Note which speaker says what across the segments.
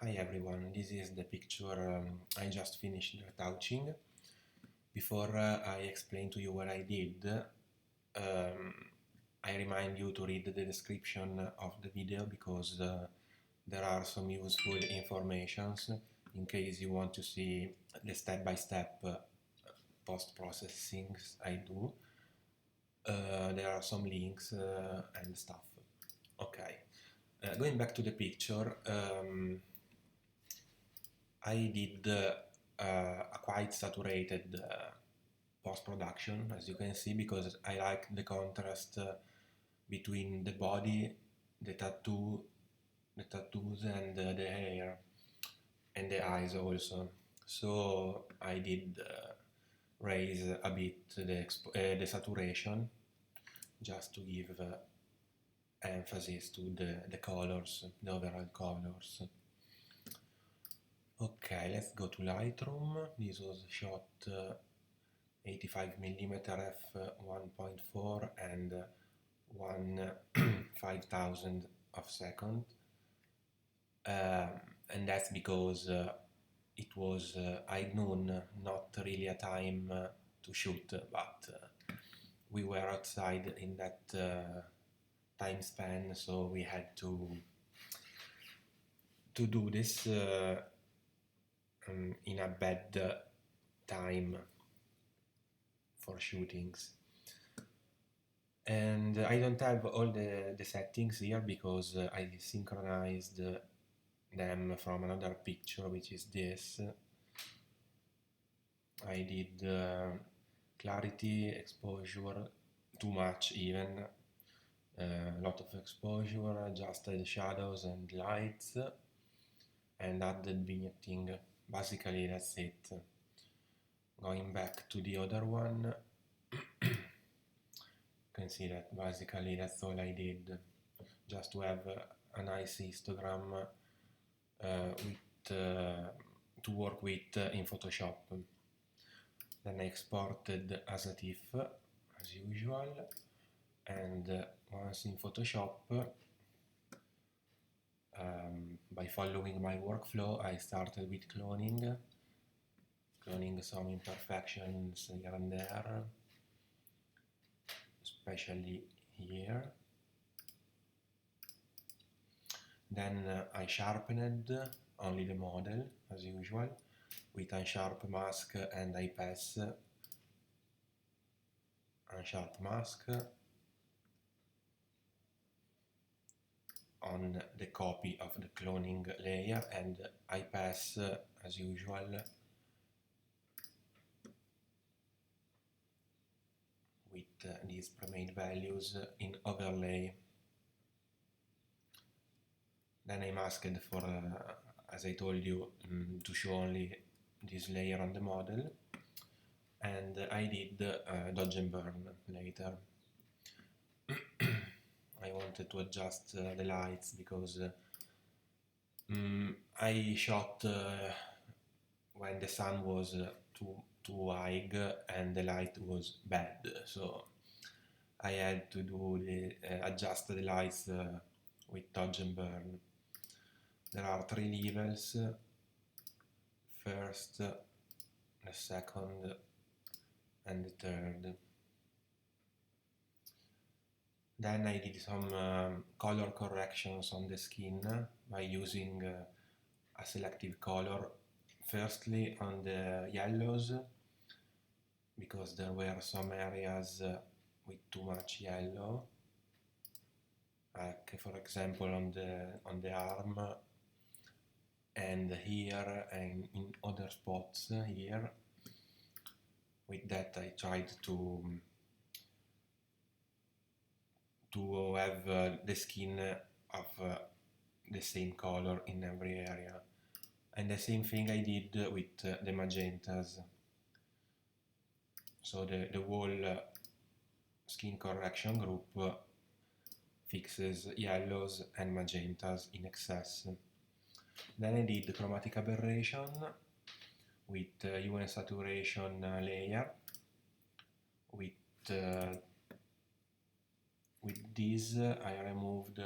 Speaker 1: Hi everyone, this is the picture I just finished retouching. Before I explain to you what I did, I remind you to read the description of the video because there are some useful informations in case you want to see the step-by-step post-processing I do. There are some links and stuff. Okay, going back to the picture, I did a quite saturated post-production, as you can see, because I like the contrast between the body, the tattoos and the hair, and the eyes also. So I did raise a bit the saturation, just to give emphasis to the colors, the overall colors. Okay, let's go to Lightroom. This was shot 85mm f1.4 and 1/5000 of second. And that's because it was high noon, not really a time to shoot, but we were outside in that time span, so we had to do this in a bad time for shootings. And I don't have all the settings here because I synchronized them from another picture, which is this. I did clarity, exposure, too much even, a lot of exposure, adjusted shadows and lights, and added vignetting. Basically that's it. Going back to the other one, you can see that basically that's all I did, just to have a nice histogram to work with in Photoshop. Then I exported as a TIFF as usual, and once in Photoshop, by following my workflow, I started with cloning some imperfections here and there, especially here. Then I sharpened only the model as usual with unsharp mask and I pass unsharp mask on the copy of the cloning layer, and I pass as usual with these premade values in overlay. Then I masked for, as I told you, to show only this layer on the model, and I did dodge and burn later. I wanted to adjust the lights because I shot when the sun was too high and the light was bad, so I had to do adjust the lights with dodge and burn. There are 3 levels: first, the second, and the third. Then I did some color corrections on the skin by using a selective color. Firstly on the yellows, because there were some areas with too much yellow, like for example on the arm and here and in other spots here. With that I tried to have the skin of the same color in every area. And the same thing I did with the magentas. So the whole skin correction group fixes yellows and magentas in excess. Then I did chromatic aberration with UN saturation layer. With this I removed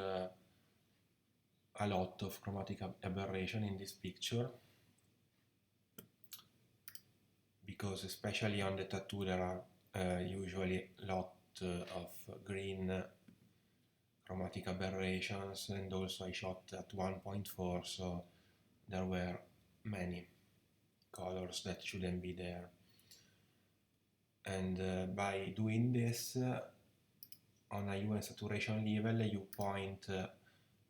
Speaker 1: a lot of chromatic aberration in this picture, because especially on the tattoo there are usually a lot of green chromatic aberrations, and also I shot at 1.4, so there were many colors that shouldn't be there. And by doing this, on a hue and saturation level, you point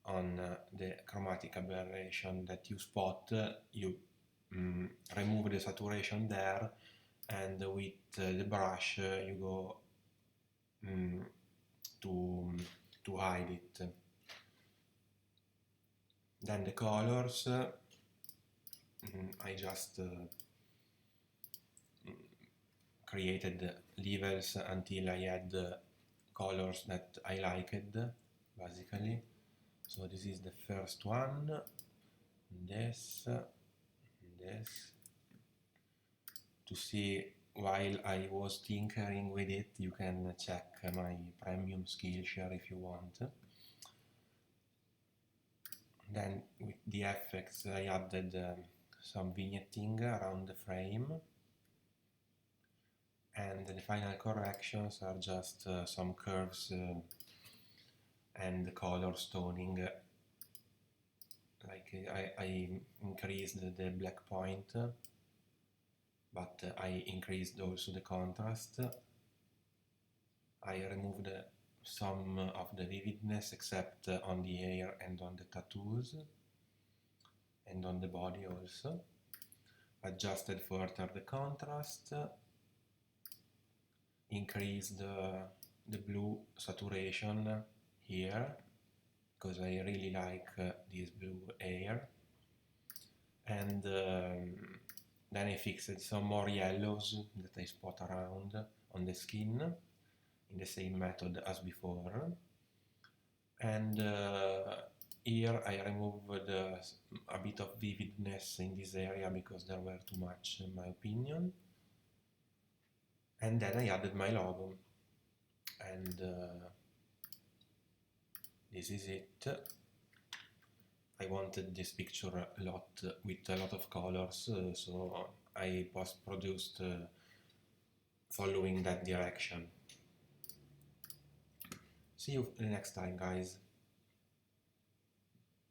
Speaker 1: on the chromatic aberration that you spot, you remove the saturation there, and with the brush you go to hide it. Then the colors, I just created levels until I had colors that I liked, basically. So this is the first one, this. To see while I was tinkering with it, you can check my premium Skillshare if you want. Then with the effects I added some vignetting around the frame, and the final corrections are just some curves and color stoning. Like I increased the black point, but I increased also the contrast. I removed some of the vividness except on the hair and on the tattoos, and on the body also. Adjusted further the contrast, increased the blue saturation here, because I really like this blue hair, and then I fixed some more yellows that I spot around on the skin in the same method as before. And here I removed a bit of vividness in this area because there were too much in my opinion. And then I added my logo, and this is it. I wanted this picture a lot with a lot of colors, so I post-produced following that direction. See you next time, guys.